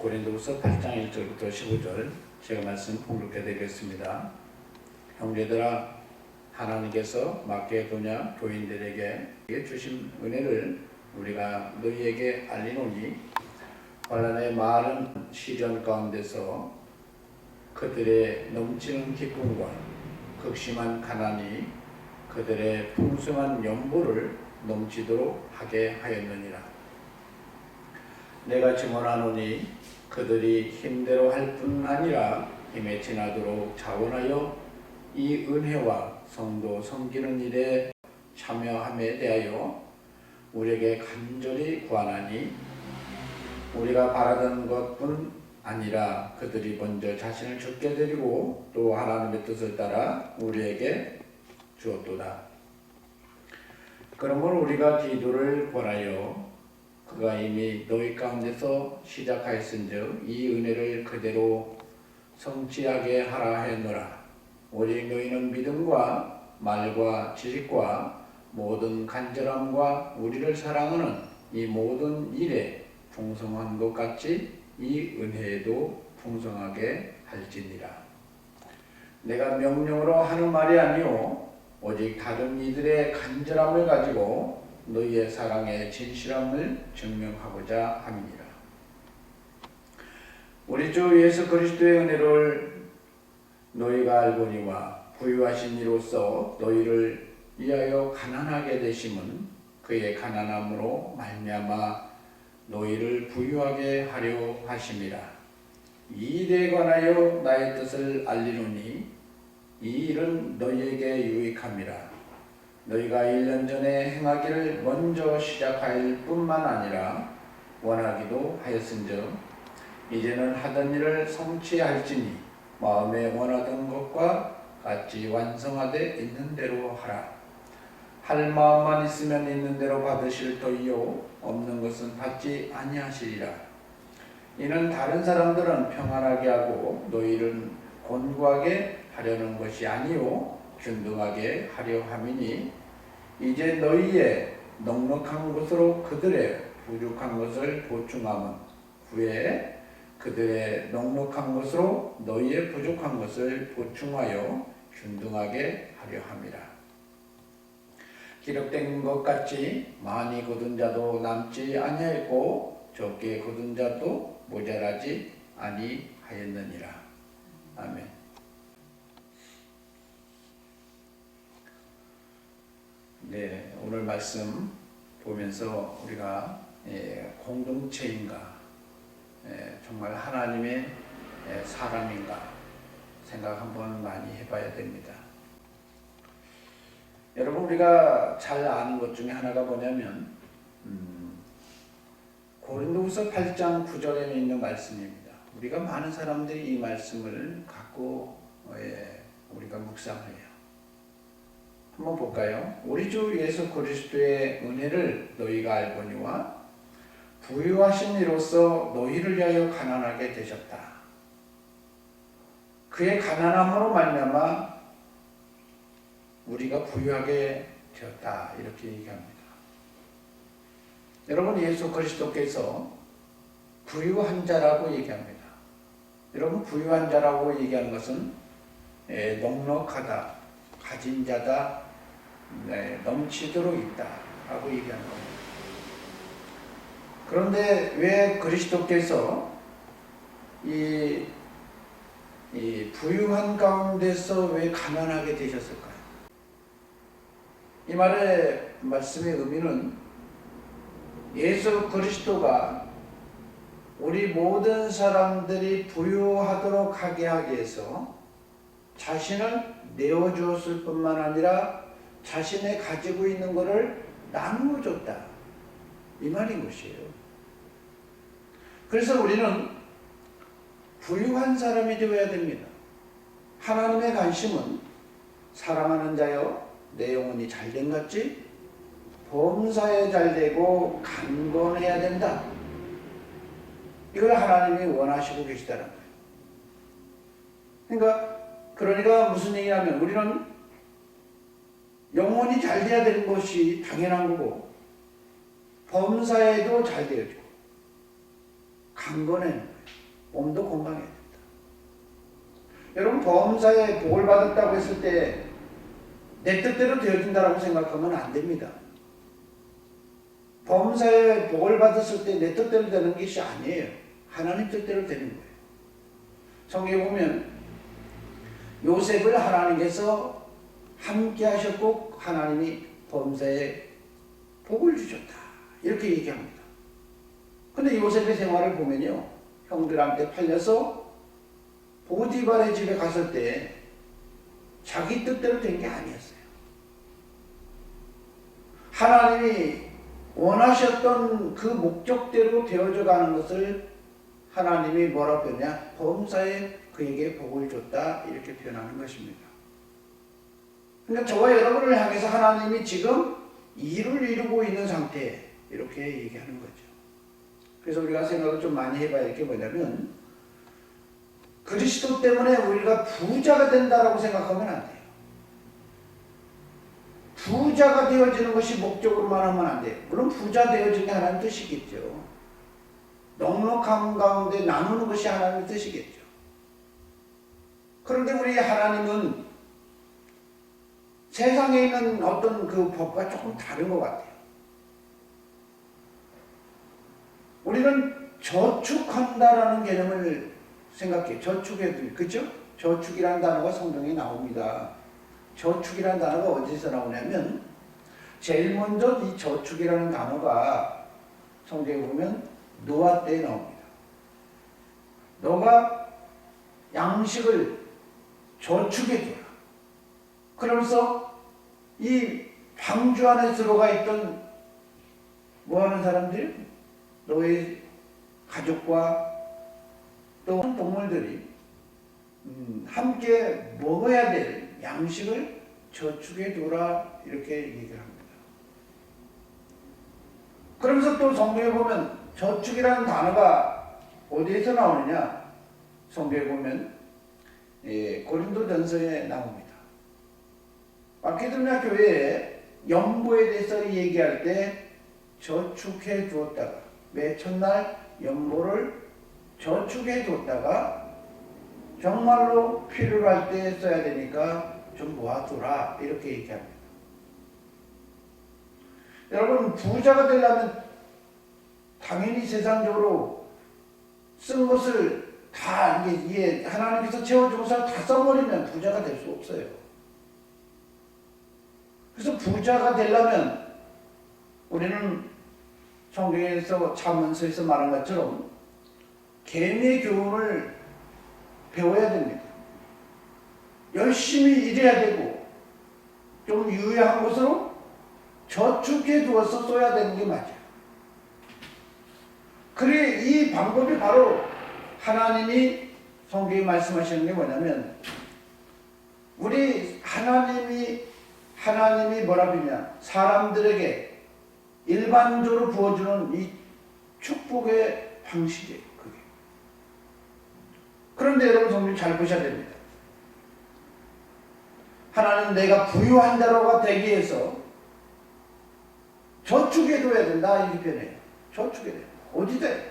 고린도후서 8장 1절부터 15절 제가 말씀 봉독해 드리겠습니다. 형제들아, 하나님께서 마게도냐 교인들에게 주신 은혜를 우리가 너희에게 알리노니, 환난의 많은 시련 가운데서 그들의 넘치는 기쁨과 극심한 가난이 그들의 풍성한 연보를 넘치도록 하게 하였느니라. 내가 증언하노니 그들이 힘대로 할 뿐 아니라 힘에 지나도록 자원하여 이 은혜와 성도 섬기는 일에 참여함에 대하여 우리에게 간절히 구하나니, 우리가 바라던 것뿐 아니라 그들이 먼저 자신을 죽게 드리고 또 하나님의 뜻을 따라 우리에게 주었도다. 그러므로 우리가 기도를 권하여 그가 이미 너희 가운데서 시작하였은즉 이 은혜를 그대로 성취하게 하라 하였노라. 오직 너희는 믿음과 말과 지식과 모든 간절함과 우리를 사랑하는 이 모든 일에 풍성한 것 같이 이 은혜에도 풍성하게 할지니라. 내가 명령으로 하는 말이 아니요 오직 다른 이들의 간절함을 가지고 너희의 사랑의 진실함을 증명하고자 함이니라. 우리 주 예수 그리스도의 은혜를 너희가 알거니와 부유하신 이로써 너희를 위하여 가난하게 되심은 그의 가난함으로 말미암아 너희를 부유하게 하려 하심이라. 이 일에 관하여 나의 뜻을 알리노니 이 일은 너희에게 유익함이라. 너희가 1년 전에 행하기를 먼저 시작할 뿐만 아니라 원하기도 하였은즉 이제는 하던 일을 성취할지니 마음에 원하던 것과 같이 완성하되 있는 대로 하라. 할 마음만 있으면 있는 대로 받으실 터이요 없는 것은 받지 아니하시리라. 이는 다른 사람들은 평안하게 하고 너희는 곤고하게 하려는 것이 아니요 균등하게 하려 함이니, 이제 너희의 넉넉한 것으로 그들의 부족한 것을 보충함은 후에 그들의 넉넉한 것으로 너희의 부족한 것을 보충하여 균등하게 하려 함이라. 기록된 것 같이 많이 거둔 자도 남지 아니하였고 적게 거둔 자도 모자라지 아니하였느니라. 아멘. 네, 오늘 말씀 보면서 우리가 공동체인가, 정말 하나님의 사람인가 생각 한번 많이 해봐야 됩니다. 여러분, 우리가 잘 아는 것 중에 하나가 뭐냐면 고린도후서 8장 9절에 있는 말씀입니다. 우리가 많은 사람들이 이 말씀을 갖고 우리가 묵상을 해요. 한번 볼까요? 우리 주 예수 그리스도의 은혜를 너희가 알거니와 부유하신 이로써 너희를 위하여 가난하게 되셨다. 그의 가난함으로 말미암아 우리가 부유하게 되었다. 이렇게 얘기합니다. 여러분, 예수 그리스도께서 부유한 자라고 얘기합니다. 여러분, 부유한 자라고 얘기하는 것은 넉넉하다, 가진 자다, 넘치도록 있다 라고 얘기하는 겁니다. 그런데 왜 그리스도께서 이 부유한 가운데서 왜 가난하게 되셨을까요? 이 말의 말씀의 의미는 예수 그리스도가 우리 모든 사람들이 부유하도록 하게 하기 위해서 자신을 내어주었을 뿐만 아니라 자신의 가지고 있는 것을 나누어 줬다. 이 말인 것이에요. 그래서 우리는 부유한 사람이 되어야 됩니다. 하나님의 관심은 사랑하는 자여 내 영혼이 잘된 같이 범사에 잘되고 강건해야 된다. 이걸 하나님이 원하시고 계시다는 거예요. 그러니까 무슨 얘기냐면 우리는 영혼이 잘 돼야 되는 것이 당연한 거고 범사에도 잘 되어지고 강건해는 거예요. 몸도 건강해야 된다. 여러분 범사에 복을 받았다고 했을 때 내 뜻대로 되어진다라고 생각하면 안 됩니다. 범사에 복을 받았을 때 내 뜻대로 되는 것이 아니에요. 하나님 뜻대로 되는 거예요. 성경에 보면 요셉을 하나님께서 함께 하셨고 하나님이 범사에 복을 주셨다. 이렇게 얘기합니다. 근데 요셉의 생활을 보면요. 형들한테 팔려서 보디발의 집에 갔을 때 자기 뜻대로 된 게 아니었어요. 하나님이 원하셨던 그 목적대로 되어져 가는 것을 하나님이 뭐라고 표현하냐? 범사에 그에게 복을 줬다. 이렇게 표현하는 것입니다. 그러니까 저와 여러분을 향해서 하나님이 지금 일을 이루고 있는 상태 이렇게 얘기하는 거죠. 그래서 우리가 생각을 좀 많이 해봐야 할 게 뭐냐면 그리스도 때문에 우리가 부자가 된다라고 생각하면 안 돼요. 부자가 되어지는 것이 목적으로만 하면 안 돼요. 물론 부자 되어지는 게 하나님 뜻이겠죠. 넉넉함 가운데 나누는 것이 하나님의 뜻이겠죠. 그런데 우리 하나님은 세상에 있는 어떤 그 법과 조금 다른 것 같아요. 우리는 저축한다라는 개념을 생각해요. 저축해도, 그죠? 저축이라는 단어가 성경에 나옵니다. 저축이라는 단어가 어디서 나오냐면, 제일 먼저 이 저축이라는 단어가 성경에 보면 노아 때에 나옵니다. 너가 양식을 저축해줘라. 그러면서 이 방주 안에 들어가 있던 뭐 하는 사람들? 너의 가족과 또 동물들이 함께 먹어야 될 양식을 저축해 두라 이렇게 얘기를 합니다. 그러면서 또 성경에 보면 저축이라는 단어가 어디에서 나오느냐? 성경에 보면 고린도전서에 나옵니다. 마케도냐 교회에 연보에 대해서 얘기할 때 저축해 두었다가 매 첫날 연보를 저축해 두었다가 정말로 필요로 할 때 써야 되니까 좀 모아두라 이렇게 얘기합니다. 여러분 부자가 되려면 당연히 세상적으로 쓴 것을 다 이게 하나님께서 채워준 것을 다 써버리면 부자가 될 수 없어요. 그래서 부자가 되려면 우리는 성경에서 잠언서에서 말한 것처럼 계명의 교훈을 배워야 됩니다. 열심히 일해야 되고 좀 유효한 것으로 저축해 두어서 써야 되는 게 맞아요. 그래 이 방법이 바로 하나님이 성경에 말씀하시는 게 뭐냐면 우리 하나님이 뭐라 그러냐 사람들에게 일반적으로 부어주는 이 축복의 방식이에요. 그게. 그런데 여러분 성경 잘 보셔야 됩니다. 하나님 내가 부유한 자로가 되기 위해서 저축해 둬야 된다 이렇게 표현해요. 저축해 돼요. 어디든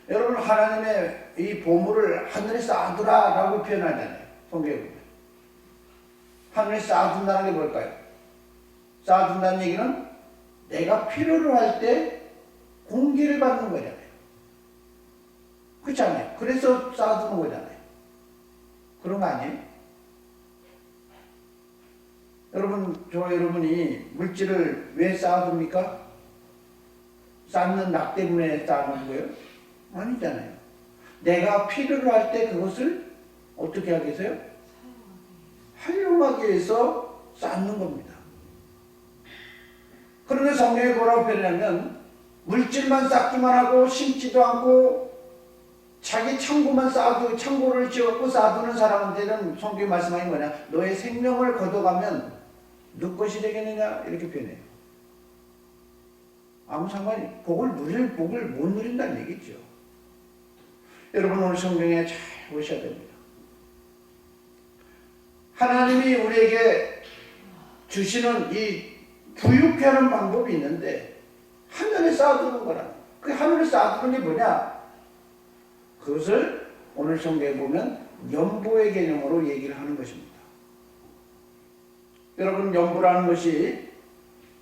여러분 하나님의 이 보물을 하늘에 쌓아두라 라고 표현하잖아요. 성경에 보면 하늘에 쌓아둔다는 게 뭘까요? 쌓아둔다는 얘기는 내가 필요로 할 때 공기를 받는 거잖아요. 그렇지 않아요? 그래서 쌓아두는 거잖아요. 그런 거 아니에요? 여러분, 여러분이 물질을 왜 쌓아둡니까? 쌓는 낙 때문에 쌓는 거예요? 아니잖아요. 내가 필요로 할 때 그것을 어떻게 하기 위해서요? 활용하기 위해서 쌓는 겁니다. 그런데 성경에 뭐라고 표현하냐면 물질만 쌓기만 하고 심지도 않고 자기 창고만 쌓아두고 창고를 지었고 쌓아두는 사람한테는 성경이 말씀하는 게 뭐냐? 너의 생명을 걷어가면 누구 것이 되겠느냐? 이렇게 표현해요. 아무 상관이 복을 못 누린다는 얘기죠. 여러분 오늘 성경에 잘 보셔야 됩니다. 하나님이 우리에게 주시는 이 부유케 하는 방법이 있는데 하늘에 쌓아두는 거라. 그 하늘을 쌓아두는 게 뭐냐? 그것을 오늘 성경에 보면 연보의 개념으로 얘기를 하는 것입니다. 여러분, 연보라는 것이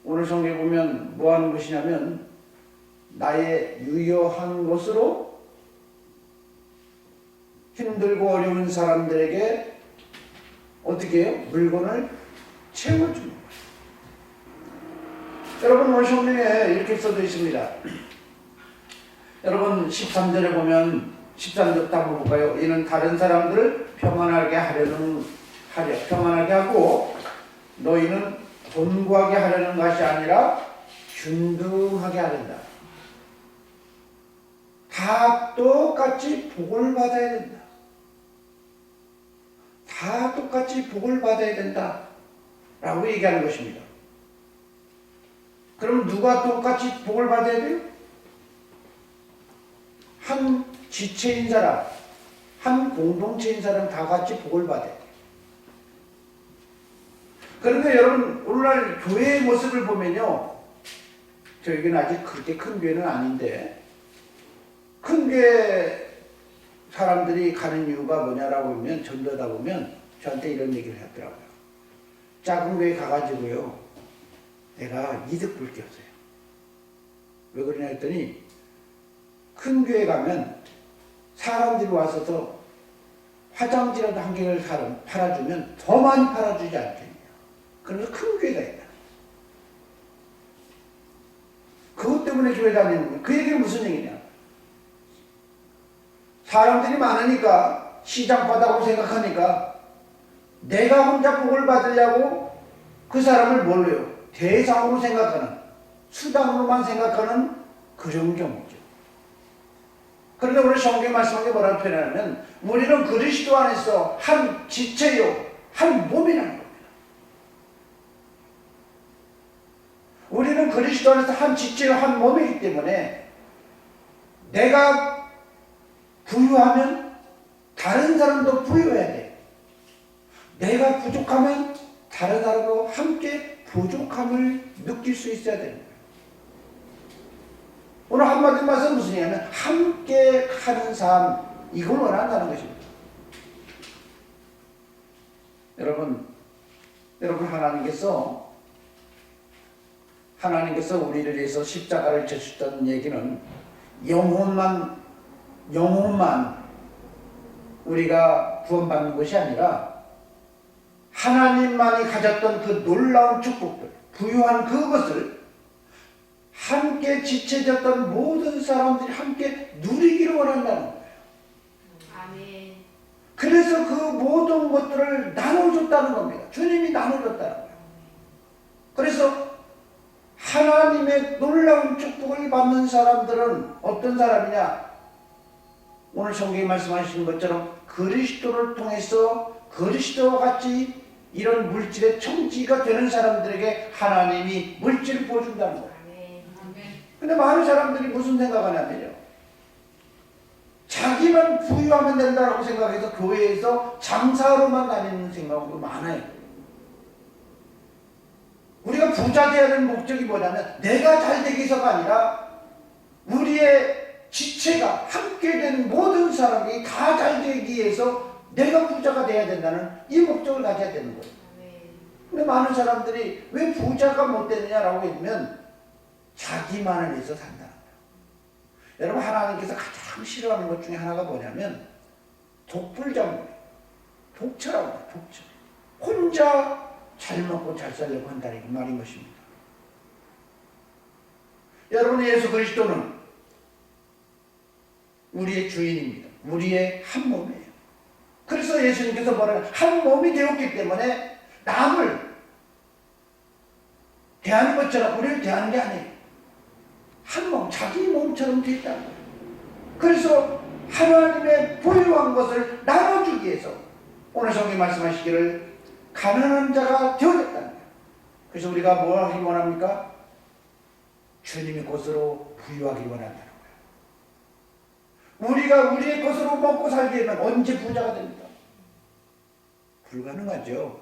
오늘 성경에 보면 뭐 하는 것이냐면 나의 유효한 것으로 힘들고 어려운 사람들에게 어떻게 해요? 물건을 채워주는 거예요. 여러분, 오늘 성경에 이렇게 써져 있습니다. 여러분 13절에 보면 13절 한번 볼까요? 이는 다른 사람들을 평안하게 평안하게 하고 너희는 돈 구하게 하려는 것이 아니라 균등하게 하려다. 다 똑같이 복을 받아야 된다. 다 똑같이 복을 받아야 된다. 라고 얘기하는 것입니다. 그럼 누가 똑같이 복을 받아야 돼요? 한 지체인 사람, 한 공동체인 사람 다 같이 복을 받아야 돼요. 그런데 여러분, 오늘날 교회의 모습을 보면요, 저희는 아직 그렇게 큰 교회는 아닌데 큰 교회 사람들이 가는 이유가 뭐냐라고 하면, 전도하다 보면 저한테 이런 얘기를 하더라고요. 작은 교회 가가지고요, 내가 이득 볼 게 없어요. 왜 그러냐 했더니 큰 교회 가면 사람들이 와서 화장지라도 한 개를 팔아주면 더 많이 팔아주지 않겠냐. 그래서 큰 교회가 있다. 그것 때문에 교회 다니는 거예요. 그 얘기는 무슨 얘기냐. 사람들이 많으니까, 시장바닥으로 생각하니까 내가 혼자 복을 받으려고 그 사람을 뭘로 해요? 대상으로 생각하는, 수단으로만 생각하는 그런 경우죠. 그런데 오늘 성경 말씀한 게 뭐라고 표현하냐면 우리는 그리스도 안에서 한 지체요, 한 몸이라는 겁니다. 우리는 그리스도 안에서 한 지체요, 한 몸이기 때문에 내가 부유하면 다른 사람도 부유해야 돼. 내가 부족하면 다른 사람도 함께 부족함을 느낄 수 있어야 되는 거예요. 오늘 한마디 말씀은 무슨 얘기냐면 함께 하는 삶, 이걸 원한다는 것입니다. 여러분 하나님께서 우리를 위해서 십자가를 지셨다는 얘기는 영혼만 우리가 구원받는 것이 아니라 하나님만이 가졌던 그 놀라운 축복들, 부유한 그것을 함께 지체졌던 모든 사람들이 함께 누리기를 원한다는 거예요. 아멘. 그래서 그 모든 것들을 나눠줬다는 겁니다. 주님이 나눠줬다는 거예요. 그래서 하나님의 놀라운 축복을 받는 사람들은 어떤 사람이냐? 오늘 성경이 말씀하신 것처럼 그리스도를 통해서 그리스도와 같이 이런 물질의 청지가 되는 사람들에게 하나님이 물질을 부어준다는 거예요. 근데 많은 사람들이 무슨 생각하냐면요, 자기만 부유하면 된다고 생각해서 교회에서 장사로만 다니는 생각이 많아요. 우리가 부자 되어야 하는 목적이 뭐냐면 내가 잘 되기 위해서가 아니라 우리의 지체가 함께 된 모든 사람이 다 잘 되기 위해서 내가 부자가 돼야 된다는 이 목적을 가져야 되는 거예요. 근데 많은 사람들이 왜 부자가 못 되느냐라고 하면 자기만을 위해서 산다는 거예요. 여러분, 하나님께서 가장 싫어하는 것 중에 하나가 뭐냐면 독불장군이에요. 독처라고 해요. 독처. 혼자 잘 먹고 잘 살려고 한다는 말인 것입니다. 여러분, 예수 그리스도는 우리의 주인입니다. 우리의 한 몸이에요. 그래서 예수님께서 뭐라고 한 몸이 되었기 때문에 남을 대하는 것처럼 우리를 대하는 게 아니에요. 한 몸, 자기 몸처럼 되어 있다는 거예요. 그래서 하나님의 부유한 것을 나눠주기 위해서 오늘 성경이 말씀하시기를 가난한 자가 되어졌다는 거예요. 그래서 우리가 뭐 하기 원합니까? 주님의 것으로 부유하기 원한다는 거예요. 우리가 우리의 것으로 먹고 살게 되면 언제 부자가 됩니까? 불가능하죠.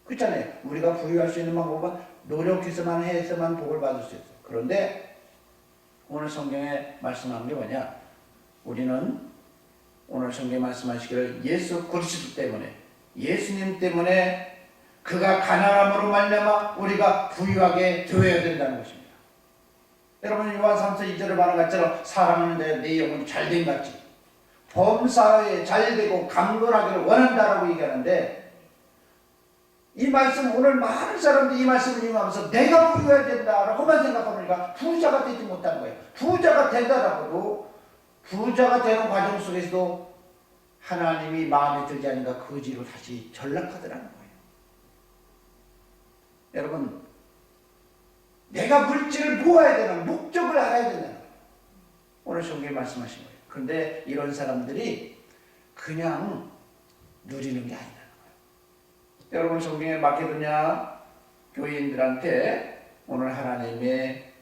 그렇잖아요. 우리가 부유할 수 있는 방법은 노력해서만 해서만 복을 받을 수 있어요. 그런데 오늘 성경에 말씀한 게 뭐냐? 우리는 오늘 성경에 말씀하시기를 예수 그리스도 때문에, 예수님 때문에 그가 가난함으로 말미암아 우리가 부유하게 되어야 된다는 것입니다. 여러분 요한 3서 2절에 말한 것처럼 사랑하는 내 영혼이 잘된 같이 범사에 잘되고 강건하기를 원한다라고 얘기하는데, 이 말씀 오늘 많은 사람들이 이 말씀을 읽으면서 내가 부유해야 된다라고만 생각하니까 부자가 되지 못하는 거예요. 부자가 된다라고도 부자가 되는 과정 속에서도 하나님이 마음에 들지 않으니까 거지로 다시 전락하더라는 거예요. 여러분, 내가 물질을 모아야 되는 목적을 알아야 된다는 거예요. 오늘 성경에 말씀하신 거예요. 그런데 이런 사람들이 그냥 누리는 게 아니다는 거예요. 여러분 성경에 마케도냐 교인들한테 오늘 하나님의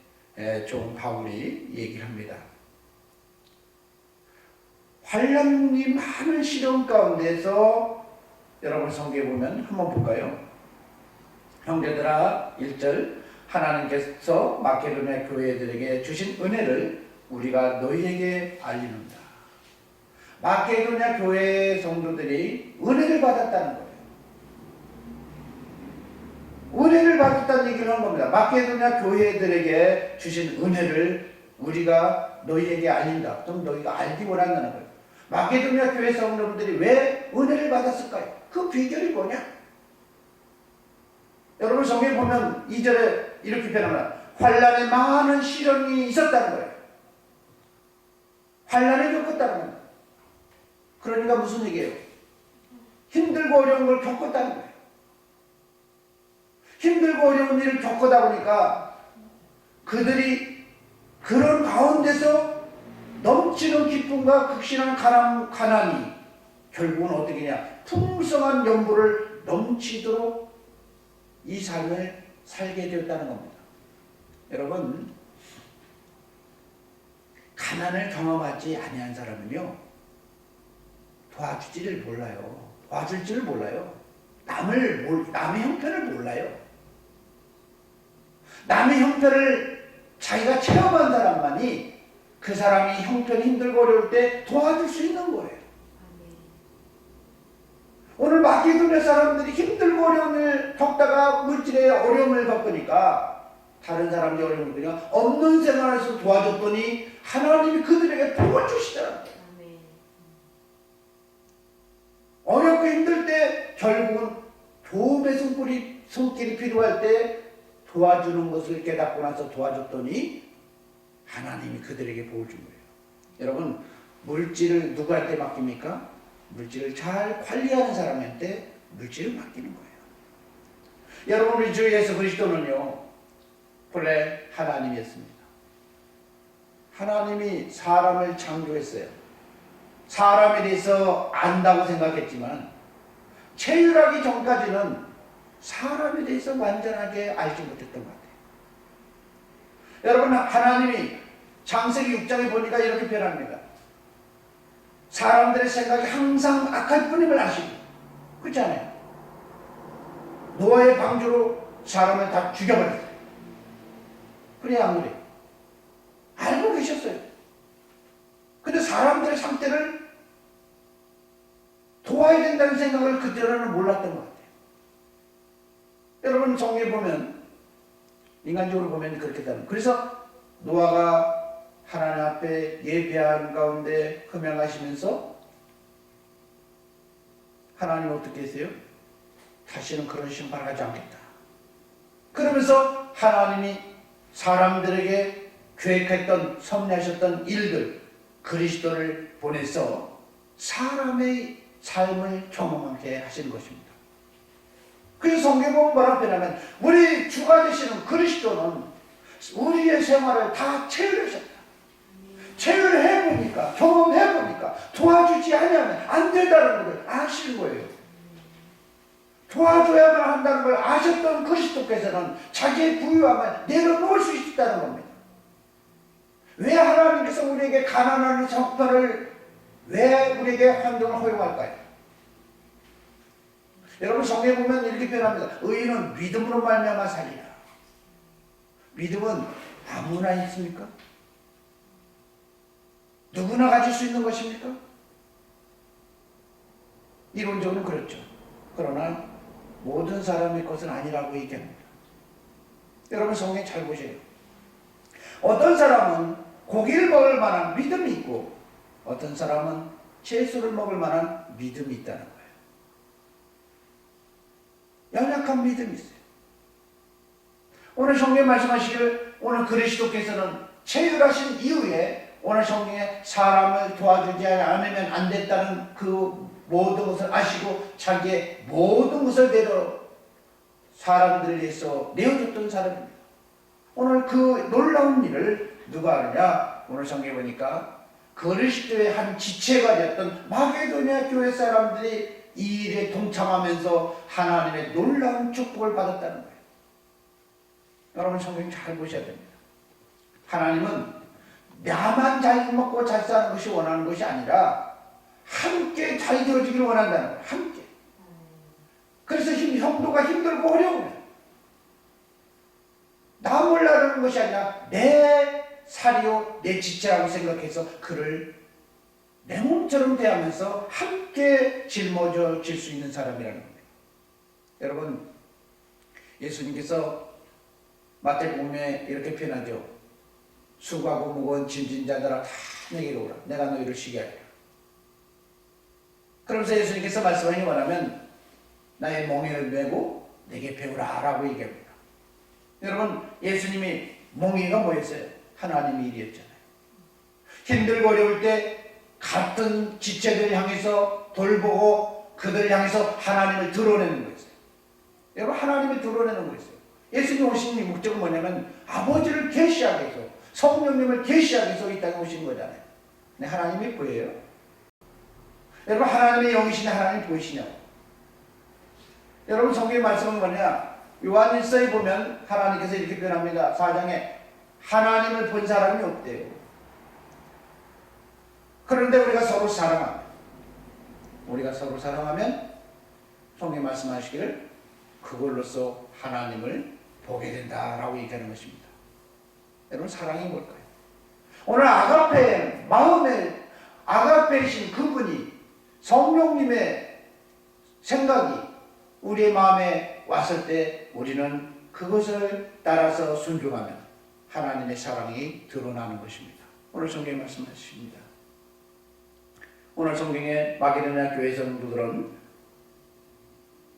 종 바울이 얘기를 합니다. 환란이 많은 시련 가운데서 여러분 성경에 보면 한번 볼까요? 형제들아 1절 하나님께서 마케도냐 교회들에게 주신 은혜를 우리가 너희에게 알리는다. 마케도냐 교회 성도들이 은혜를 받았다는 거예요. 은혜를 받았다는 얘기를 하는 겁니다. 마케도냐 교회들에게 주신 은혜를 우리가 너희에게 알린다. 좀 너희가 알기 원한다는 거예요. 마케도냐 교회 성도들이 왜 은혜를 받았을까요? 그 비결이 뭐냐? 여러분 성경에 보면 2절에 이렇게 표현합니다. 환란에 많은 시련이 있었다는 거예요. 환란을 겪었다는 거예요. 그러니까 무슨 얘기예요? 힘들고 어려운 걸 겪었다는 거예요. 힘들고 어려운 일을 겪다 보니까 그들이 그런 가운데서 넘치는 기쁨과 극심한 가난이 결국은 어떻게 냐 풍성한 연보를 넘치도록 이 삶을 살게 되었다는 겁니다. 여러분, 가난을 경험하지 아니한 사람은요 도와주지를 몰라요. 도와줄 줄 몰라요. 남의 형편을 몰라요. 남의 형편을 자기가 체험한 사람만이 그 사람이 형편이 힘들고 어려울 때 도와줄 수 있는 거예요. 오늘 마케도냐 사람들이 힘들고 어려움을 겪다가 물질의 어려움을 겪으니까 다른 사람들이 어려움을 겪으니까 없는 생활에서 도와줬더니 하나님이 그들에게 복을 주시더라고요. 어렵고 힘들 때 결국은 도움의 손길이 필요할 때 도와주는 것을 깨닫고 나서 도와줬더니 하나님이 그들에게 복을 준 거예요. 여러분, 물질을 누구한테 맡깁니까? 물질을 잘 관리하는 사람한테 물질을 맡기는 거예요. 여러분, 우리 주 예수 그리스도는요 본래 하나님이었습니다. 하나님이 사람을 창조했어요. 사람에 대해서 안다고 생각했지만 체휼하기 전까지는 사람에 대해서 완전하게 알지 못했던 것 같아요. 여러분, 하나님이 창세기 6장에 보니까 이렇게 표현합니다. 사람들의 생각이 항상 악할 뿐임을 아시고, 그렇지 않아요? 노아의 방주로 사람을 다 죽여버렸어요. 그래 안 그래요? 알고 계셨어요. 근데 사람들의 상태를 도와야 된다는 생각을 그때로는 몰랐던 것 같아요. 여러분 성경에 보면 인간적으로 보면 그렇게 되는. 그래서 노아가 하나님 앞에 예배하는 가운데 금양하시면서 하나님 어떻게 했어요? 다시는 그런 심판하지 않겠다. 그러면서 하나님이 사람들에게 계획했던 섭리하셨던 일들 그리스도를 보내서 사람의 삶을 경험하게 하시는 것입니다. 그래서 성경에 보면 뭐라고 표현하면 우리 주가 되시는 그리스도는 우리의 생활을 다 체험하셨다. 체험을 해보니까 경험해보니까 도와주지 않으면 안 된다는 걸 아시는 거예요. 도와줘야만 한다는 걸 아셨던 그리스도께서는 자기의 부유함을 내려놓을 수 있다는 겁니다. 왜 하나님께서 우리에게 가난한 형편을 왜 우리에게 환경을 허용할까요? 여러분 성경에 보면 이렇게 표현합니다. 의인은 믿음으로 말미암아 살리라. 믿음은 아무나 있습니까? 누구나 가질 수 있는 것입니까? 이론적으로는 그렇죠. 그러나 모든 사람의 것은 아니라고 얘기합니다. 여러분 성경 잘 보세요. 어떤 사람은 고기를 먹을 만한 믿음이 있고 어떤 사람은 채소를 먹을 만한 믿음이 있다는 거예요. 연약한 믿음이 있어요. 오늘 성경에 말씀하시기를 오늘 그리스도께서는 체휼하신 이후에 오늘 성경에 사람을 도와주지 않으면 안 됐다는 그 모든 것을 아시고 자기의 모든 것을 내려 사람들을 위해서 내어줬던 사람입니다. 오늘 그 놀라운 일을 누가 하느냐? 오늘 성경에 보니까 그리스도의 한 지체가 되었던 마게도냐 교회 사람들이 이 일에 동참하면서 하나님의 놀라운 축복을 받았다는 거예요. 여러분 성경 잘 보셔야 됩니다. 하나님은 나만 잘 먹고 잘 사는 것이 원하는 것이 아니라 함께 잘 되어지기를 원한다는 거예요. 함께. 그래서 형도가 힘들고 어려우면 나 몰라라는 것이 아니라 내 살이요 내 지체라고 생각해서 그를 내 몸처럼 대하면서 함께 짊어질 수 있는 사람이라는 겁니다. 여러분 예수님께서 마태복음에 이렇게 표현하죠. 수고하고 무거운 짐진 자들아 다 내게로 오라. 내가 너희를 쉬게 하리라. 그러면서 예수님께서 말씀하기 원하면 나의 멍에를 메고 내게 배우라 라고 얘기합니다. 여러분 예수님이 멍에가 뭐였어요? 하나님의 일이었잖아요. 힘들고 어려울 때 같은 지체들을 향해서 돌보고 그들을 향해서 하나님을 드러내는 거였어요. 여러분 하나님을 드러내는 거였어요. 예수님 오신 목적은 뭐냐면 아버지를 계시하기 위해서 성령님을 계시하기 위해서 이 땅에 오신 거잖아요. 근데 하나님이 보여요? 여러분 하나님의 영이시냐 하나님 보이시냐고. 여러분 성경의 말씀은 뭐냐? 요한일서에 보면 하나님께서 이렇게 표현합니다. 4장에 하나님을 본 사람이 없대요. 그런데 우리가 서로 사랑하면 성경에 말씀하시기를 그걸로써 하나님을 보게 된다라고 얘기하는 것입니다. 여러분 사랑이 뭘까요? 오늘 아가페 마음에 아가페이신 그분이 성령님의 생각이 우리의 마음에 왔을 때 우리는 그것을 따라서 순종하면 하나님의 사랑이 드러나는 것입니다. 오늘 성경에 말씀하십니다. 오늘 성경에 마게도냐 교회 성도들은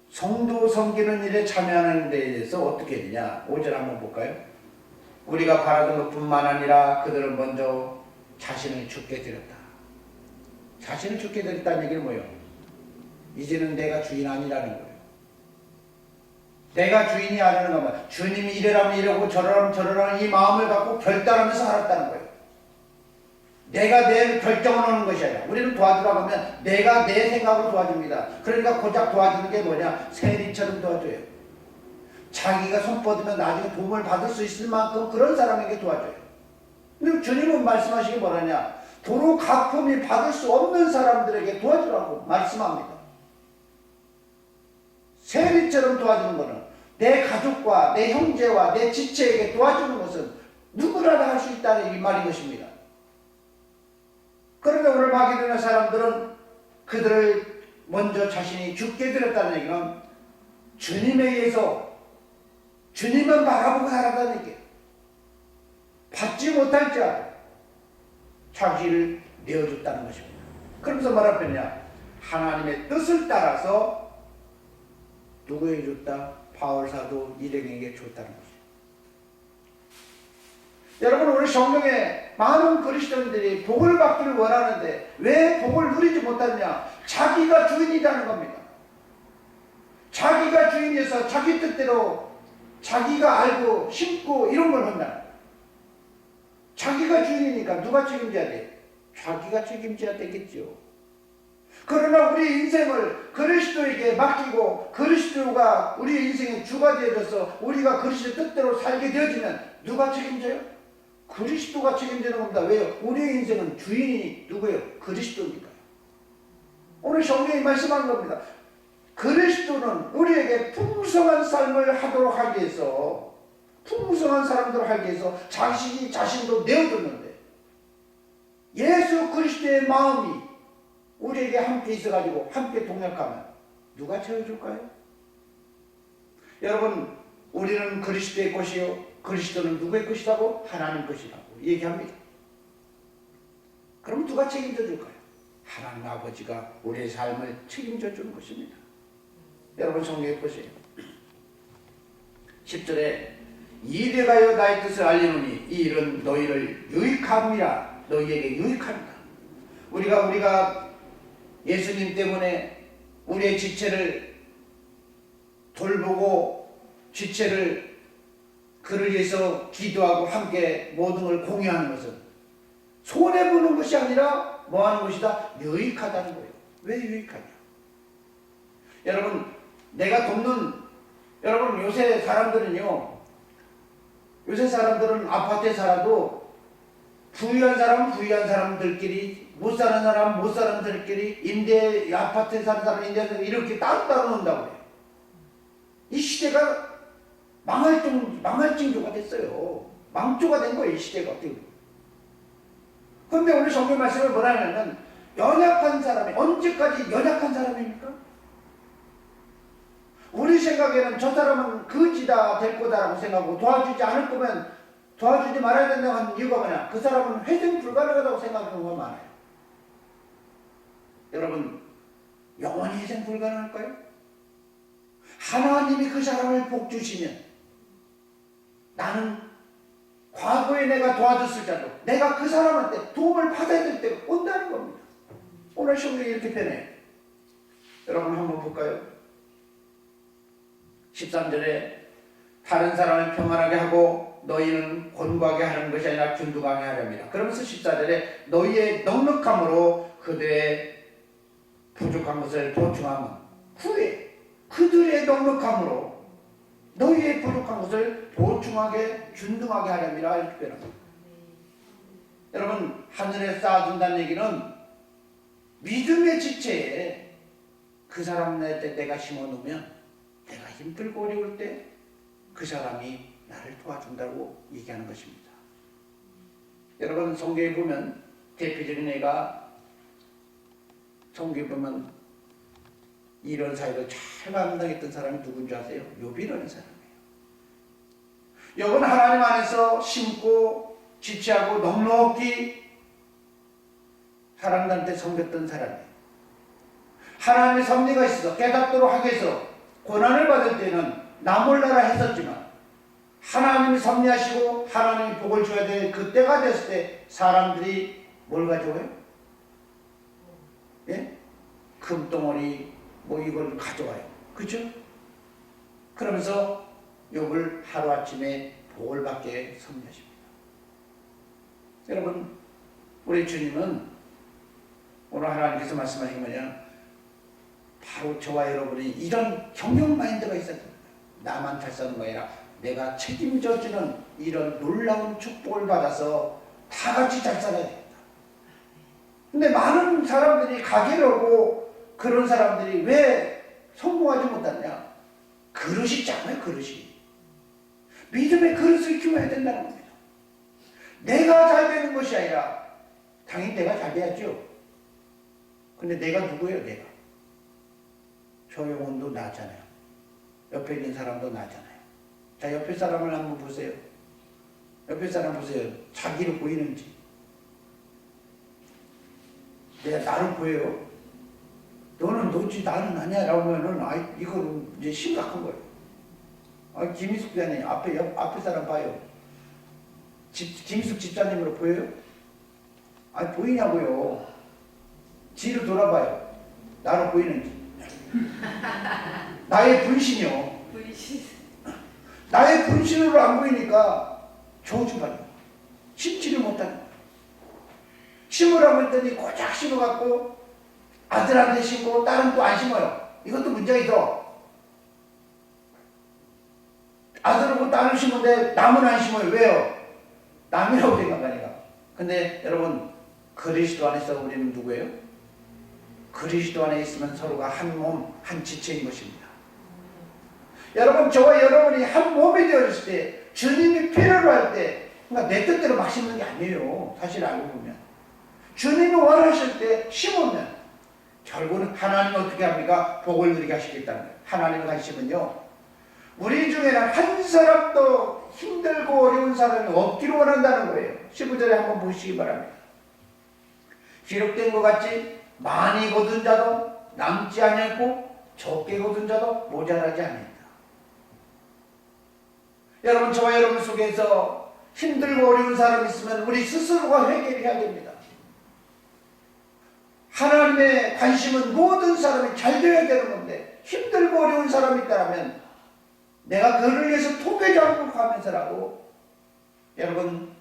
성도 섬기는 일에 참여하는 데에 대해서 어떻게 되냐? 5절 한번 볼까요? 우리가 바라던 것뿐만 아니라 그들은 먼저 자신을 죽게 드렸다. 자신을 죽게 드렸다는 얘기는 뭐예요? 이제는 내가 주인 아니라는 거예요. 내가 주인이 아니라는 거면 주님이 이래라면 이러고 저러라면 저러라는 이 마음을 갖고 결단하면서 살았다는 거예요. 내가 내 결정을 하는 것이 아니라 우리는 도와주라고 하면 내가 내 생각으로 도와줍니다. 그러니까 고작 도와주는 게 뭐냐? 세리처럼 도와줘요. 자기가 손 뻗으면 나중에 도움을 받을 수 있을 만큼 그런 사람에게 도와줘요. 근데 주님은 말씀하시기 뭐라냐? 도로 가품이 받을 수 없는 사람들에게 도와주라고 말씀합니다. 세리처럼 도와주는 것은 내 가족과 내 형제와 내 지체에게 도와주는 것은 누구나 다 할 수 있다는 이 말인 것입니다. 그런데 오늘 마게도냐 사람들은 그들을 먼저 자신이 죽게 드렸다는 얘기는 주님에 의해서 주님은 바라보고 살았다는 얘기예요. 받지 못할지라도 자기를 내어줬다는 것입니다. 그러면서 뭐라 했냐? 하나님의 뜻을 따라서 누구에게 줬다? 바울 사도 일행에게 줬다는 것입니다. 여러분 우리 성경에 많은 그리스도인들이 복을 받기를 원하는데 왜 복을 누리지 못하느냐? 자기가 주인이라는 겁니다. 자기가 주인이어서 자기 뜻대로 자기가 알고 심고 이런 걸 한다. 자기가 주인이니까 누가 책임져야 돼? 자기가 책임져야 되겠죠. 그러나 우리 인생을 그리스도에게 맡기고 그리스도가 우리 인생의 주가 되어져서 우리가 그리스도 뜻대로 살게 되어지면 누가 책임져요? 그리스도가 책임지는 겁니다. 왜요? 우리의 인생은 주인이 누구예요? 그리스도니까요. 오늘 성경이 말씀한 겁니다. 그리스도는 우리에게 풍성한 삶을 하도록 하기 위해서 풍성한 사람들을 하기 위해서 자신도 내어줬는데 예수 그리스도의 마음이 우리에게 함께 있어가지고 함께 동역하면 누가 채워줄까요? 여러분, 우리는 그리스도의 것이요 그리스도는 누구의 것이라고? 하나님 것이라고 얘기합니다. 그럼 누가 책임져 줄까요? 하나님 아버지가 우리의 삶을 책임져 주는 것입니다. 여러분 성경에 보세요. 10절에 이에 가여 나의 뜻을 알리노니 이 일은 너희를 유익함이라. 너희에게 유익합니다. 우리가 예수님 때문에 우리의 지체를 돌보고 지체를 그를 위해서 기도하고 함께 모든 걸 공유하는 것은 손해보는 것이 아니라 뭐하는 것이다? 유익하다는 거예요. 왜 유익하냐? 여러분, 내가 돕는, 여러분 요새 사람들은 아파트에 살아도 부유한 사람은 부유한 사람들끼리, 못 사는 사람은 못 사는 사람들끼리, 아파트에 사는 사람은 임대하는 이렇게 따로따로 논다고 해요. 이 시대가 망할 징조가 됐어요. 망조가 된 거예요, 이 시대가. 그런데 오늘 성경 말씀을 뭐라 하냐면, 연약한 사람이, 언제까지 연약한 사람입니까? 우리 생각에는 저 사람은 거지다 될 거다라고 생각하고 도와주지 않을 거면 도와주지 말아야 된다고 하는 이유가 뭐냐? 그 사람은 회생 불가능하다고 생각하는 거 많아요. 여러분, 영원히 회생 불가능할까요? 하나님이 그 사람을 복 주시면 나는 과거에 내가 도와줬을지라도 내가 그 사람한테 도움을 받아야 될 때가 온다는 겁니다. 오늘 성경이 이렇게 변해요. 여러분 한번 볼까요? 13절에 다른 사람을 평안하게 하고 너희는 곤고하게 하는 것이 아니라 균등하게 하렵니다. 그러면서 14절에 너희의 넉넉함으로 그들의 부족한 것을 보충하면 후에 그들의 넉넉함으로 너희의 부족한 것을 보충하게 균등하게 하렵니다. 이렇게 변합니다. 여러분, 하늘에 쌓아준다는 얘기는 믿음의 지체에 그 사람한테 내가 심어놓으면 내가 힘들고 어려울 때 그 사람이 나를 도와준다고 얘기하는 것입니다. 여러분 성경에 보면 대표적인 예가, 성경에 보면 이런 사회를 잘 감당했던 사람이 누군지 아세요? 욥이라는 사람이에요. 욥은 하나님 안에서 심고 지체하고 넉넉히 사람들한테 섬겼던 사람이에요. 하나님의 섭리가 있어서 깨닫도록 하기 위해서 고난을 받을 때는 나 몰라라 했었지만 하나님이 섭리하시고 하나님이 복을 줘야 될 그때가 됐을 때 사람들이 뭘 가져와요? 예? 금덩어리 뭐 이걸 가져와요. 그렇죠? 그러면서 욥을 하루아침에 복을 받게 섭리하십니다. 여러분, 우리 주님은 오늘 하나님께서 말씀하신 뭐냐? 바로 저와 여러분이 이런 경영 마인드가 있어야 됩니다. 나만 잘 사는 거 아니라 내가 책임져주는 이런 놀라운 축복을 받아서 다 같이 잘 살아야 됩니다. 근데 많은 사람들이 가게로고 그런 사람들이 왜 성공하지 못하냐? 그릇이 작아요, 그릇이. 믿음의 그릇을 키워야 된다는 겁니다. 내가 잘 되는 것이 아니라 당연히 내가 잘 돼야죠. 근데 내가 누구예요, 내가? 저 영혼도 나잖아요. 옆에 있는 사람도 나잖아요. 자, 옆에 사람을 한번 보세요. 옆에 사람 보세요. 자기를 보이는지. 내가 나를 보여요. 너는 너지 나는 아니야 라고 하면은 이거는 이제 심각한 거예요. 김희숙 대장님 앞에 사람 봐요. 김희숙 집사님으로 보여요? 보이냐고요. 뒤로 돌아봐요. 나로 보이는지. 나의 분신이요. 나의 분신으로 안 보이니까 저주받는 거야. 심지를 못하는 거야. 심으라고 했더니 고작 심어갖고 아들한테 심고 딸은 또 안 심어요. 이것도 문제가 있어. 아들하고 딸을 심는데 남은 안 심어요. 왜요? 남이라고 생각하니까. 근데 여러분, 그리스도 안에서 우리는 누구예요? 그리스도 안에 있으면 서로가 한 몸, 한 지체인 것입니다. 여러분, 저와 여러분이 한 몸이 되어졌을 때, 주님이 필요로 할 때, 그러니까 내 뜻대로 막 심는 게 아니에요. 사실 알고 보면. 주님이 원하실 때 심으면 결국은 하나님은 어떻게 합니까? 복을 누리게 하시겠다는 거예요. 하나님의 관심은요, 우리 중에는 한 사람도 힘들고 어려운 사람이 없기를 원한다는 거예요. 15절에 한번 보시기 바랍니다. 기록된 것 같이 많이 거둔 자도 남지 아니하고 적게 거둔 자도 모자라지 아니한다. 여러분, 저와 여러분 속에서 힘들고 어려운 사람이 있으면 우리 스스로가 해결해야 됩니다. 하나님의 관심은 모든 사람이 잘 되어야 되는 건데, 힘들고 어려운 사람이 있다면 내가 그를 위해서 토배자고 가면서라도 여러분,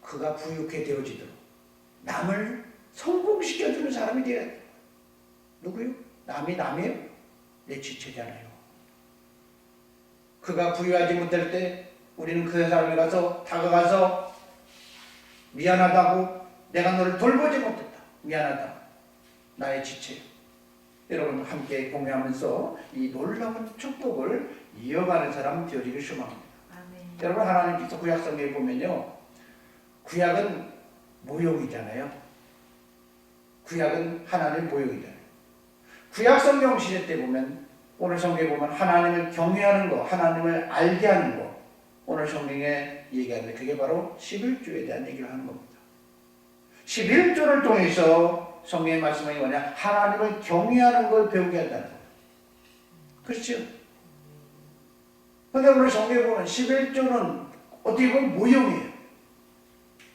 그가 부유하게 되어지도록 남을 성공시켜주는 사람이 되어야 돼요. 누구요? 남이 남이에요? 내 지체잖아요. 그가 부유하지 못할 때 우리는 그 사람에 가서 다가가서 미안하다고, 내가 너를 돌보지 못했다, 미안하다, 나의 지체. 여러분, 함께 공유하면서 이 놀라운 축복을 이어가는 사람 되어지길 소망합니다. 아멘. 여러분, 하나님께서 구약성경에 보면요, 구약은 모욕이잖아요. 구약은 하나님의 모욕이잖아요. 구약성경 시대 때 보면, 오늘 성경에 보면 하나님을 경외하는 거, 하나님을 알게 하는 거, 오늘 성경에 얘기하는데 그게 바로 11조에 대한 얘기를 하는 겁니다. 11조를 통해서 성경의 말씀이 뭐냐? 하나님을 경외하는 걸 배우게 한다는 거예요. 그렇죠? 그런데 오늘 성경에 보면 11조는 어떻게 보면 모형이에요.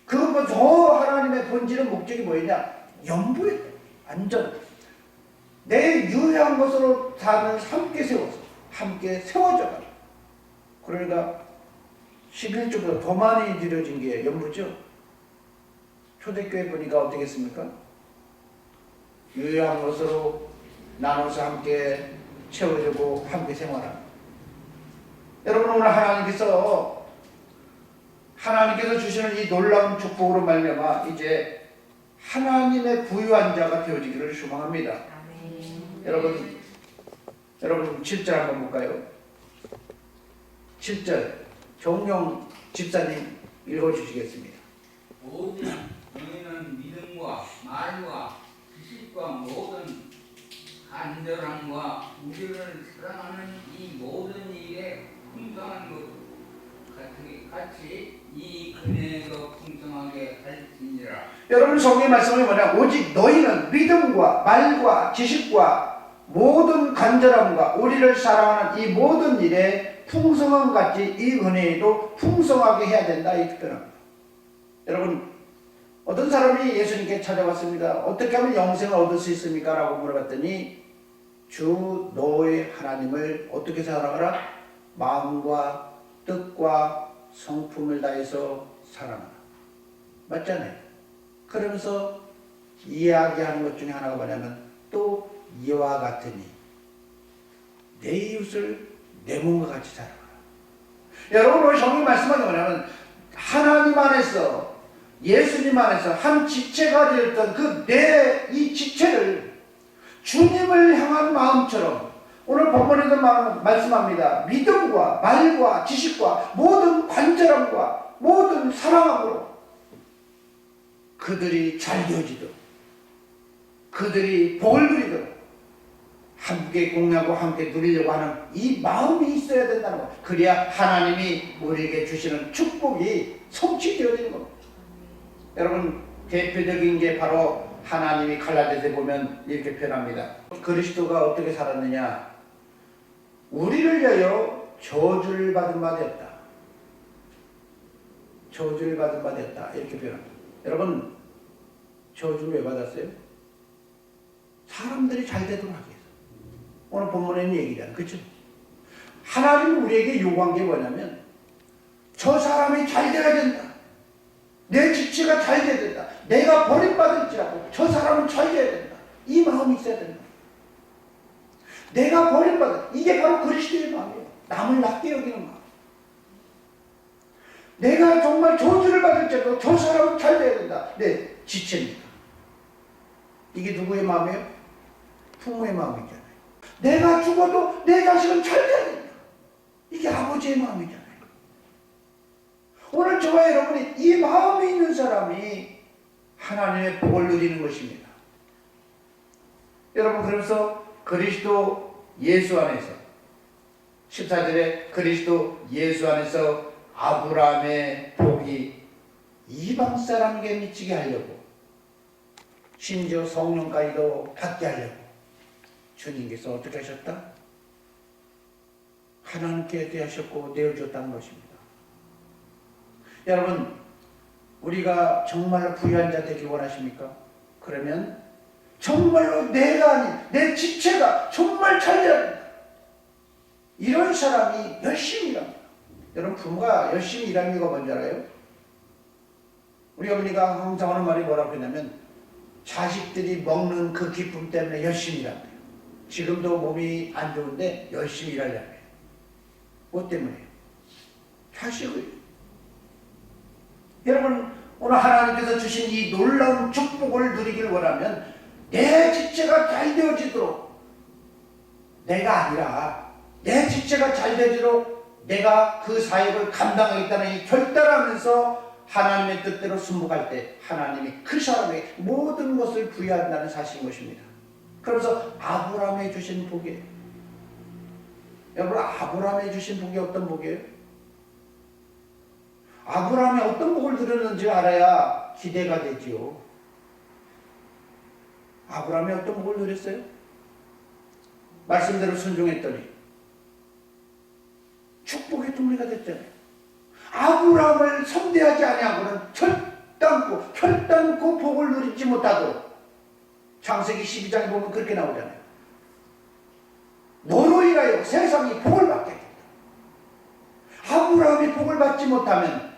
그것보다 더 하나님의 본질은 목적이 뭐냐? 연부예요. 안전. 내 유해한 것으로 삶을 함께 세워서, 함께 세워져가. 그러니까 11조보다 더 많이 드려진 게 연부죠. 초대교회 보니까 어떻겠습니까? 유해한 것으로 나눠서 함께 채워주고 함께 생활하는. 여러분, 오늘 하나님께서 주시는 이 놀라운 축복으로 말미암아 이제 하나님의 부유한 자가 되어지기를 소망합니다. 아멘. 여러분 7절 한번 볼까요? 7절 정용 집사님 읽어주시겠습니다. 모든 너희는 믿음과 말과 지식과 모든 간절함과 우리를 사랑하는 이 모든 일에 풍성한 것 같이 이 은혜도 풍성하게 할지니라. 여러분, 성경의 말씀이 뭐냐? 오직 너희는 믿음과 말과 지식과 모든 간절함과 우리를 사랑하는 이 모든 일에 풍성함 같이 이 은혜도 풍성하게 해야 된다, 이 특별합니다. 여러분, 어떤 사람이 예수님께 찾아왔습니다. 어떻게 하면 영생을 얻을 수 있습니까? 라고 물어봤더니 주 너의 하나님을 어떻게 사랑하라? 마음과 뜻과 성품을 다해서 사랑하라. 맞잖아요. 그러면서 이야기하는 것 중에 하나가 뭐냐면 또 이와 같으니 내 이웃을 내 몸과 같이 사랑하라. 여러분, 오늘 성경 말씀하는 뭐냐면 하나님 안에서, 예수님 안에서 한 지체가 되었던 그 내 이 지체를 주님을 향한 마음처럼 오늘 본문에도 말씀합니다. 믿음과 말과 지식과 모든 간절함과 모든 사랑함으로 그들이 잘 되어지도록, 그들이 복을 누리도록 함께 공유하고 함께 누리려고 하는 이 마음이 있어야 된다는 것. 그래야 하나님이 우리에게 주시는 축복이 성취되어지는 겁니다. 여러분, 대표적인 게 바로 하나님이 갈라디아서에 보면 이렇게 표현합니다. 그리스도가 어떻게 살았느냐? 우리를 위하여 저주를 받은 바 되었다. 저주를 받은 바 되었다. 이렇게 표현합니다. 여러분, 저주를 왜 받았어요? 사람들이 잘 되도록 하기 위해서. 오늘 본문에 있는 얘기잖아요. 그렇죠? 하나님이 우리에게 요구한 게 뭐냐면 저 사람이 잘 되어야 된다. 내 지체가 잘 되어야 된다. 내가 버림받을지라도 저 사람은 잘 되어야 된다. 이 마음이 있어야 된다. 내가 버림받은, 이게 바로 그리스도의 마음이에요. 남을 낮게 여기는 마음. 내가 정말 저주를 받을지라도 저 사람은 잘 되어야 된다. 내 지체입니다. 이게 누구의 마음이에요? 부모의 마음이잖아요. 내가 죽어도 내 자식은 잘 돼야 된다. 이게 아버지의 마음이잖아요. 오늘 저와 여러분이 이 마음이 있는 사람이 하나님의 복을 누리는 것입니다. 여러분, 그래서 그리스도 예수 안에서 14절에 그리스도 예수 안에서 아브라함의 복이 이방 사람에게 미치게 하려고, 심지어 성령까지도 받게 하려고 주님께서 어떻게 하셨다? 하나님께 대하셨고 내어줬다는 것입니다. 여러분, 우리가 정말로 부유한 자 되기 원하십니까? 그러면 정말로 내가 아닌 내 지체가 정말 잘 돼야 합니다. 이런 사람이 열심히 일합니다. 여러분, 부모가 열심히 일하는 이유가 뭔지 알아요? 우리 어머니가 항상 하는 말이 뭐라고 했냐면, 자식들이 먹는 그 기쁨 때문에 열심히 일한대요. 지금도 몸이 안 좋은데 열심히 일하려고 해요. 뭐 때문에요? 자식을. 여러분, 오늘 하나님께서 주신 이 놀라운 축복을 누리길 원하면 내 지체가 잘 되어지도록, 내가 아니라 내 지체가 잘 되도록 내가 그 사역을 감당하겠다는 이 결단하면서 하나님의 뜻대로 순복할 때 하나님이 그 사람에게 모든 것을 부여한다는 사실인 것입니다. 그러면서 아브라함에 주신 복이에요. 여러분, 아브라함에 주신 복이 어떤 복이에요? 아브라함이 어떤 복을 들었는지 알아야 기대가 되지요. 아브라함이 어떤 복을 누렸어요? 말씀대로 순종했더니 축복의 동리가 됐잖아요. 아브라함을 선대하지 아니하고는 결단코 복을 누리지 못하도록, 창세기 12장에 보면 그렇게 나오잖아요. 너로 인하여 세상이 복을 받게 된다. 아브라함이 복을 받지 못하면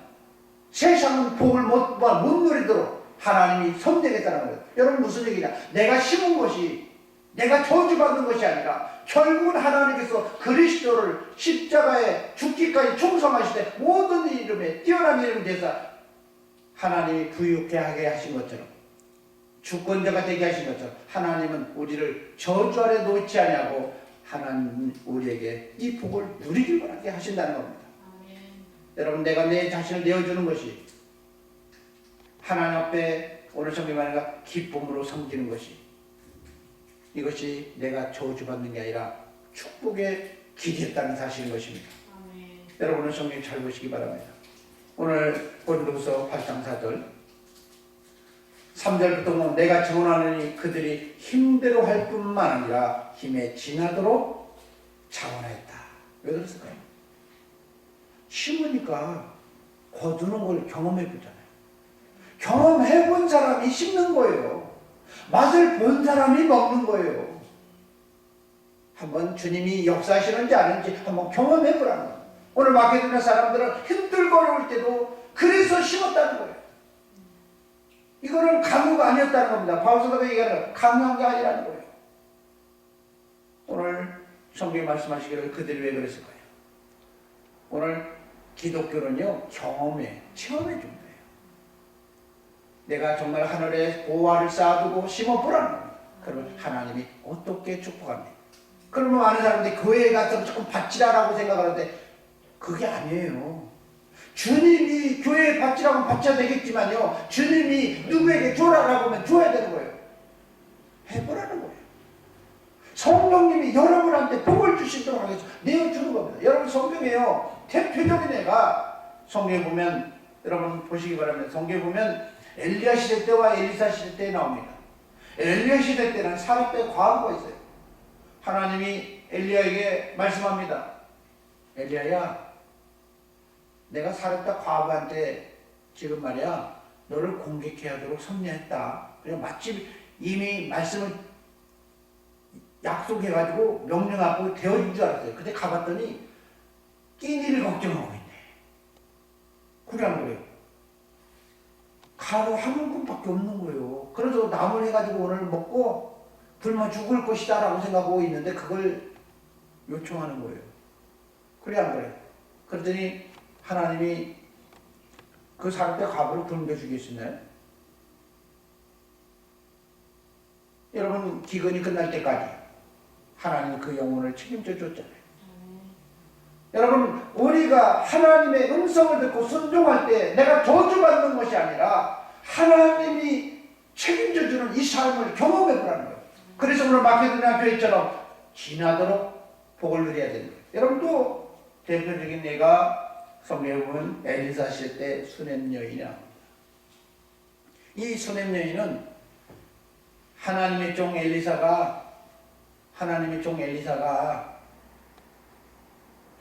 세상은 복을 못 누리도록 하나님이 선대하겠다는 거예요. 여러분, 무슨 얘기냐? 내가 심은 것이, 내가 저주받는 것이 아니라 결국은 하나님께서 그리스도를 십자가에 죽기까지 충성하실 때 모든 이름에 뛰어난 이름이 되사 하나님이 부유케 하게 하신 것처럼, 주권자가 되게 하신 것처럼 하나님은 우리를 저주 아래 놓지 아니하고 하나님 우리에게 이 복을 누리길 바라게 하신다는 겁니다. 아멘. 여러분, 내가 내 자신을 내어주는 것이 하나님 앞에 오늘 성경 말인가 기쁨으로 섬기는 것이, 이것이 내가 저주받는 게 아니라 축복에 기대했다는 사실인 것입니다. 아멘. 여러분, 오늘 성경 잘 보시기 바랍니다. 오늘 고린도후서 8장 4절 3절부터 보면, 내가 증언하느니 그들이 힘대로 할 뿐만 아니라 힘에 지나도록 자원하였다. 왜 그랬을까요? 심으니까 거두는 걸 경험해보잖아요. 경험해본 사람이 심는 거예요. 맛을 본 사람이 먹는 거예요. 한번 주님이 역사하시는지 아닌지 한번 경험해보라는 거예요. 오늘 마케도냐 사람들은 힘들고 어려울 때도 그래서 심었다는 거예요. 이거는 강요가 아니었다는 겁니다. 바울서가 얘기하는 강요한 게 아니라는 거예요. 오늘 성경이 말씀하시기를 그들이 왜 그랬을까요? 오늘 기독교는요, 체험해 준 거예요. 내가 정말 하늘에 보화를 쌓아두고 심어보라는 겁니다. 그러면 하나님이 어떻게 축복합니까? 그러면 많은 사람들이 교회에 가서 조금 바치라라고 생각하는데 그게 아니에요. 주님이 교회에 바치라고 바쳐야 되겠지만요, 주님이 누구에게 줘라라고 하면 줘야 되는 거예요. 해보라는 거예요. 성령님이 여러분한테 복을 주시도록 하겠죠. 내어주는 겁니다. 여러분, 성경에요, 대표적인 애가 성경에 보면, 여러분 보시기 바랍니다. 성경에 보면 엘리야 시대 때와 엘리사 시대 때 나옵니다. 엘리야 시대 때는 사렙의 과부가 있어요. 하나님이 엘리야에게 말씀합니다. 엘리야야, 내가 사렙다 과부한테 지금 말이야 너를 공격해야 하도록 섭리했다. 그냥 마침 이미 말씀을 약속해가지고 명령하고 되어진 줄 알았어요. 근데 가봤더니 끼니를 걱정하고 있네. 그래 안 그래요? 가루 한 움큼밖에 없는 거예요. 그래서 나물 해가지고 오늘 먹고 굶어 죽을 것이다 라고 생각하고 있는데 그걸 요청하는 거예요. 그래 안 그래요? 그랬더니 하나님이 그 사람의 과부를 굶겨 주겠나요? 여러분, 기근이 끝날 때까지 하나님이 그 영혼을 책임져 줬잖아요. 여러분, 우리가 하나님의 음성을 듣고 순종할 때 내가 저주받는 것이 아니라 하나님이 삶을 경험해 보라는 거예요. 그래서 오늘 마케도니아 교회처럼 지나도록 복을 누려야 되는 거예요. 여러분 또 대표적인 예가 성경에 보면 엘리사 시대 때 수넴 여인이 나옵니다. 이 수넴 여인은 하나님의 종 엘리사가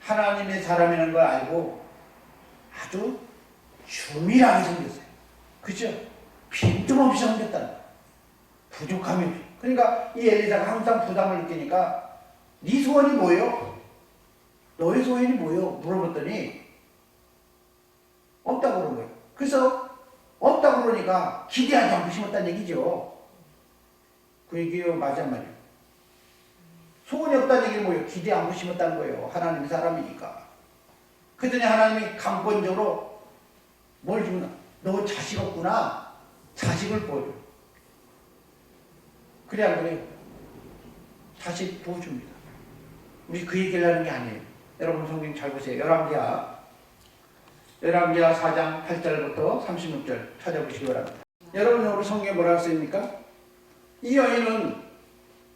하나님의 사람이라는 걸 알고 아주 주밀하게 생겼어요. 그죠? 빈틈없이 생겼다는 거예요. 부족함이 없이. 그러니까 이 엘리사가 항상 부담을 느끼니까 네 소원이 뭐예요? 너의 소원이 뭐예요? 물어봤더니 없다고 그런 거예요. 그래서 없다고 그러니까 기대하지 않고 심었다는 얘기죠. 그 얘기요 맞단 말이에요. 소원이 없다는 얘기는 뭐예요? 기대 않고 심었다는 거예요. 하나님의 사람이니까. 그랬더니 하나님이 강권적으로 뭘 주나? 너 자식 없구나. 자식을 보여줘. 그래 안 그래요? 자식 보여줍니다. 우리 그 얘기를 하는 게 아니에요. 여러분 성경 잘 보세요. 열왕기하 4장 8절부터 36절 찾아보시기 바랍니다. 여러분 우리 성경에 뭐라고 써있습니까? 이 여인은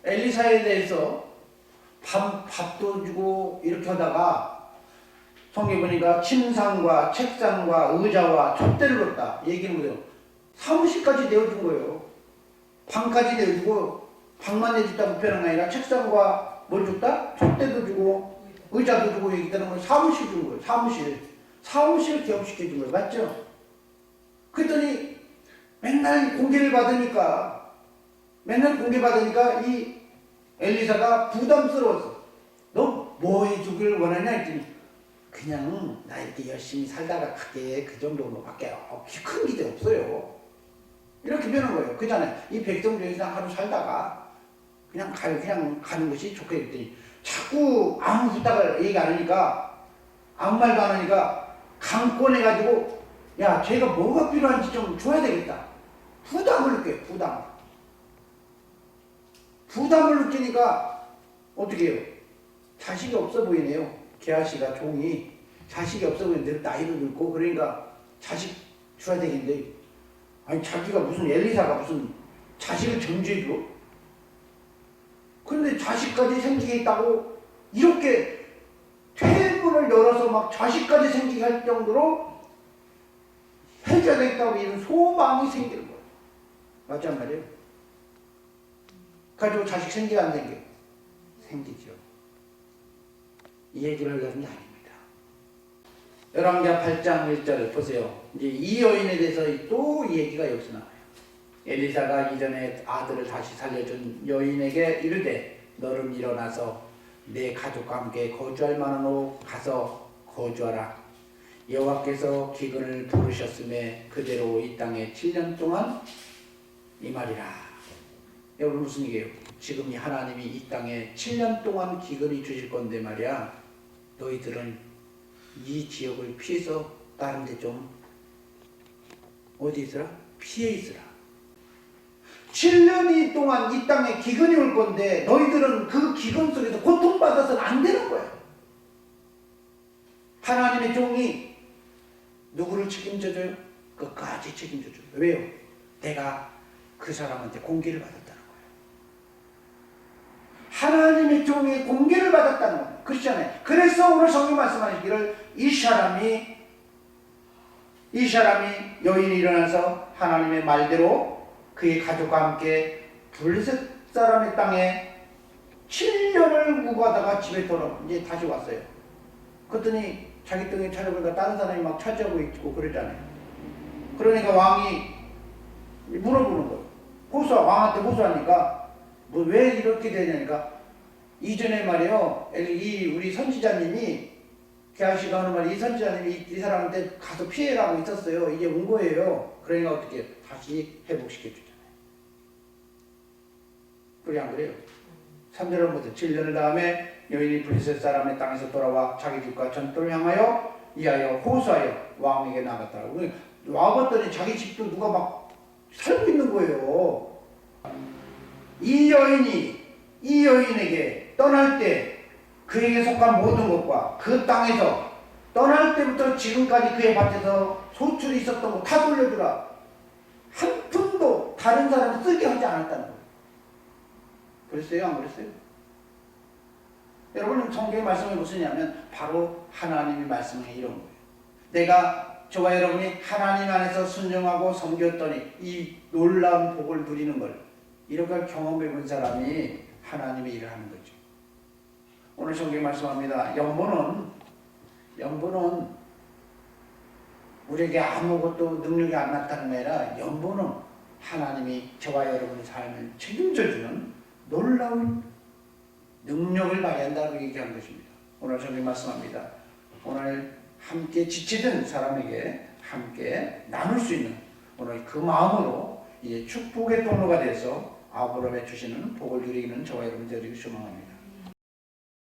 엘리사에 대해서 밥도 주고 이렇게 하다가 성경에 보니까 침상과 책상과 의자와 촛대를 줬다. 얘기는 뭐예요? 사무실까지 내어준 거예요. 방까지 내어주고 방만 내줬다고 표현한 게 아니라 책상과 뭘 줬다? 촛대도 주고 의자도 주고 얘기하는 건 사무실 준 거예요. 사무실 개업시켜 준 거예요. 맞죠? 그랬더니 맨날 공개를 받으니까 이 엘리사가 부담스러웠어. 너 뭐 해주길 원하냐 했더니 그냥 나 이렇게 열심히 살다가 크게 그 정도로밖에 큰 기대 없어요. 이렇게 변한 거예요. 그잖아요. 이 백성 중에서 하루 살다가 그냥 가는 것이 좋게 했더니 자꾸 아무 부탁을 얘기 안 하니까 아무 말도 안 하니까 강권해가지고 야 쟤가 뭐가 필요한지 좀 줘야 되겠다. 부담을 느껴요. 부담을 느끼니까 어떻게 해요? 자식이 없어 보이네요. 게하시가 종이 자식이 없어 보이는데 나이도 늙고 그러니까 자식 줘야 되겠는데 아니 자기가 무슨 엘리사가 무슨 자식을 정죄해줘? 그런데 자식까지 생기게 있다고 이렇게 퇴문을 열어서 막 자식까지 생기게 할 정도로 해줘야 되겠다고 이런 소망이 생기는 거예요. 맞단 말이에요. 가지고 자식 생기게 안 생겨? 생기죠. 이 얘기를 하려는 게 아닙니다. 열왕기하 8장 1절 보세요. 이제 이 여인에 대해서 또 이 얘기가 여기서 나와요. 엘리사가 이전에 아들을 다시 살려준 여인에게 이르되 너는 일어나서 내 가족과 함께 거주할 만한 곳 가서 거주하라. 여호와께서 기근을 부르셨음에 그대로 이 땅에 7년 동안 이 말이라. 여러분 무슨 얘기예요? 지금 하나님이 이 땅에 7년 동안 기근이 주실 건데 말이야. 너희들은 이 지역을 피해서 다른 데 좀 어디 있으라? 피해 있으라. 7년이 동안 이 땅에 기근이 올 건데 너희들은 그 기근 속에서 고통받아서는 안 되는 거야. 하나님의 종이 누구를 책임져줘요? 끝까지 책임져줘요. 왜요? 내가 그 사람한테 공개를 받았다는 거예요. 하나님의 종이 공개를 받았다는 거예요. 그렇잖아요. 그래서 오늘 성경 말씀하시기를 이 사람이 여인이 일어나서 하나님의 말대로 그의 가족과 함께 블레셋 사람의 땅에 7년을 묵어하다가 집에 돌아 이제 다시 왔어요. 그랬더니 자기 땅에 찾아보니까 다른 사람이 막 차지하고 있고 그러잖아요. 그러니까 왕이 물어보는 거예요. 왕한테 호소하니까 뭐 왜 이렇게 되냐니까 이전에 말이요 우리 선지자님이 게하시가 하는 말이 이 선지자님이 이 사람한테 가서 피해라고 있었어요. 이제 온 거예요. 그러니까 어떻게 다시 회복시켜주잖아요. 그래 안 그래요? 3절부터 7년 다음에 여인이 블레셋 사람의 땅에서 돌아와 자기 집과 전토를 향하여 이하여 호소하여 왕에게 나갔다고. 와봤더니 자기 집도 누가 막 살고 있는 거예요. 이 여인에게 떠날 때 그에게 속한 모든 것과 그 땅에서 떠날 때부터 지금까지 그의 밭에서 소출이 있었던 거 다 돌려주라. 한 푼도 다른 사람 쓰게 하지 않았다는 거예요. 그랬어요? 안 그랬어요? 여러분 성경의 말씀이 무엇이냐면 바로 하나님의 말씀이 이런 거예요. 내가 저와 여러분이 하나님 안에서 순종하고 섬겼더니 이 놀라운 복을 누리는 걸 이런 경험해 본 사람이 하나님의 일을 하는 거죠. 오늘 성경이 말씀합니다. 연보는 우리에게 아무것도 능력이 안 나타나는 게 아니라 연보는 하나님이 저와 여러분의 삶을 책임져 주는 놀라운 능력을 발휘한다고 얘기한 것입니다. 오늘 성경이 말씀합니다. 오늘 함께 지치던 사람에게 함께 나눌 수 있는 오늘 그 마음으로 이제 축복의 통로가 돼서 아브라함에 주시는 복을 누리는 저와 여러분 되기를 소망합니다.